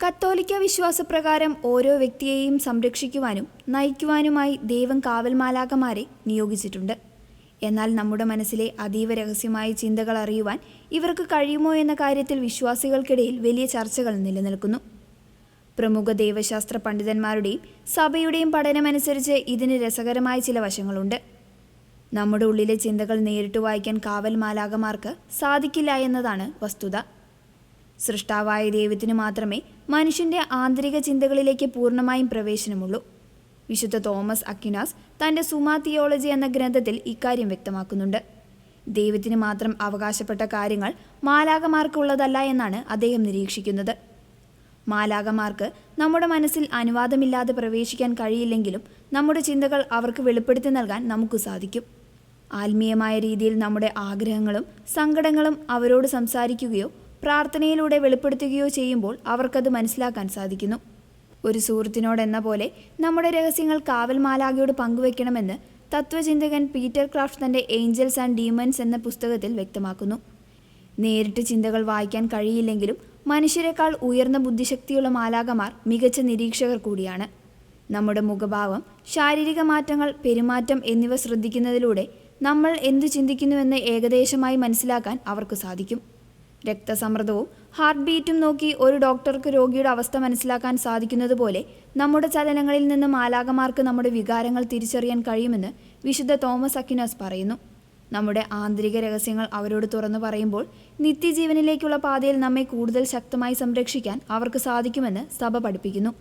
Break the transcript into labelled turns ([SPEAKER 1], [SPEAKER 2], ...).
[SPEAKER 1] കത്തോലിക്ക വിശ്വാസപ്രകാരം ഓരോ വ്യക്തിയെയും സംരക്ഷിക്കുവാനും നയിക്കുവാനുമായി ദൈവം കാവൽ മാലാഖമാരെ നിയോഗിച്ചിട്ടുണ്ട്. എന്നാൽ നമ്മുടെ മനസ്സിലെ അതീവ രഹസ്യമായ ചിന്തകൾ അറിയുവാൻ ഇവർക്ക് കഴിയുമോ എന്ന കാര്യത്തിൽ വിശ്വാസികൾക്കിടയിൽ വലിയ ചർച്ചകൾ നിലനിൽക്കുന്നു. പ്രമുഖ ദൈവശാസ്ത്ര പണ്ഡിതന്മാരുടെയും സഭയുടെയും പഠനമനുസരിച്ച് ഇതിന് രസകരമായ ചില വശങ്ങളുണ്ട്. നമ്മുടെ ഉള്ളിലെ ചിന്തകൾ നേരിട്ട് വായിക്കാൻ കാവൽ മാലാഖമാർക്ക് സാധിക്കില്ല എന്നതാണ് വസ്തുത. സൃഷ്ടാവായ ദൈവത്തിന് മാത്രമേ മനുഷ്യൻ്റെ ആന്തരിക ചിന്തകളിലേക്ക് പൂർണ്ണമായും പ്രവേശനമുള്ളൂ. വിശുദ്ധ തോമസ് അക്വിനാസ് തൻ്റെ സുമാ തിയോളജി എന്ന ഗ്രന്ഥത്തിൽ ഇക്കാര്യം വ്യക്തമാക്കുന്നുണ്ട്. ദൈവത്തിന് മാത്രം അവകാശപ്പെട്ട കാര്യങ്ങൾ മാലാഖമാർക്കുള്ളതല്ല എന്നാണ് അദ്ദേഹം നിരീക്ഷിക്കുന്നത്. മാലാഖമാർക്ക് നമ്മുടെ മനസ്സിൽ അനുവാദമില്ലാതെ പ്രവേശിക്കാൻ കഴിയില്ലെങ്കിലും നമ്മുടെ ചിന്തകൾ അവർക്ക് വെളിപ്പെടുത്തി നൽകാൻ നമുക്ക് സാധിക്കും. ആത്മീയമായ രീതിയിൽ നമ്മുടെ ആഗ്രഹങ്ങളും സങ്കടങ്ങളും അവരോട് സംസാരിക്കുകയോ പ്രാർത്ഥനയിലൂടെ വെളിപ്പെടുത്തുകയോ ചെയ്യുമ്പോൾ അവർക്കത് മനസ്സിലാക്കാൻ സാധിക്കുന്നു. ഒരു സുഹൃത്തിനോടെന്ന പോലെ നമ്മുടെ രഹസ്യങ്ങൾ കാവൽ മാലാഖയോട് പങ്കുവെക്കണമെന്ന് തത്വചിന്തകൻ പീറ്റർ ക്രാഫ്റ്റ് തൻ്റെ ഏഞ്ചൽസ് ആൻഡ് ഡീമൺസ് എന്ന പുസ്തകത്തിൽ വ്യക്തമാക്കുന്നു. നേരിട്ട് ചിന്തകൾ വായിക്കാൻ കഴിയില്ലെങ്കിലും മനുഷ്യരെക്കാൾ ഉയർന്ന ബുദ്ധിശക്തിയുള്ള മാലാഖമാർ മികച്ച നിരീക്ഷകർ കൂടിയാണ്. നമ്മുടെ മുഖഭാവം, ശാരീരിക മാറ്റങ്ങൾ, പെരുമാറ്റം എന്നിവ ശ്രദ്ധിക്കുന്നതിലൂടെ നമ്മൾ എന്തു ചിന്തിക്കുന്നുവെന്ന് ഏകദേശമായി മനസ്സിലാക്കാൻ അവർക്ക് സാധിക്കും. രക്തസമ്മർദ്ദവും ഹാർട്ട് ബീറ്റും നോക്കി ഒരു ഡോക്ടർക്ക് രോഗിയുടെ അവസ്ഥ മനസ്സിലാക്കാൻ സാധിക്കുന്നത് പോലെ നമ്മുടെ ചലനങ്ങളിൽ നിന്ന് മാലാഖമാർക്ക് നമ്മുടെ വികാരങ്ങൾ തിരിച്ചറിയാൻ കഴിയുമെന്ന് വിശുദ്ധ തോമസ് അക്വിനാസ് പറയുന്നു. നമ്മുടെ ആന്തരിക രഹസ്യങ്ങൾ അവരോട് തുറന്നു പറയുമ്പോൾ നിത്യജീവനിലേക്കുള്ള പാതയിൽ നമ്മെ കൂടുതൽ ശക്തമായി സംരക്ഷിക്കാൻ അവർക്ക് സാധിക്കുമെന്ന് സഭ പഠിപ്പിക്കുന്നു.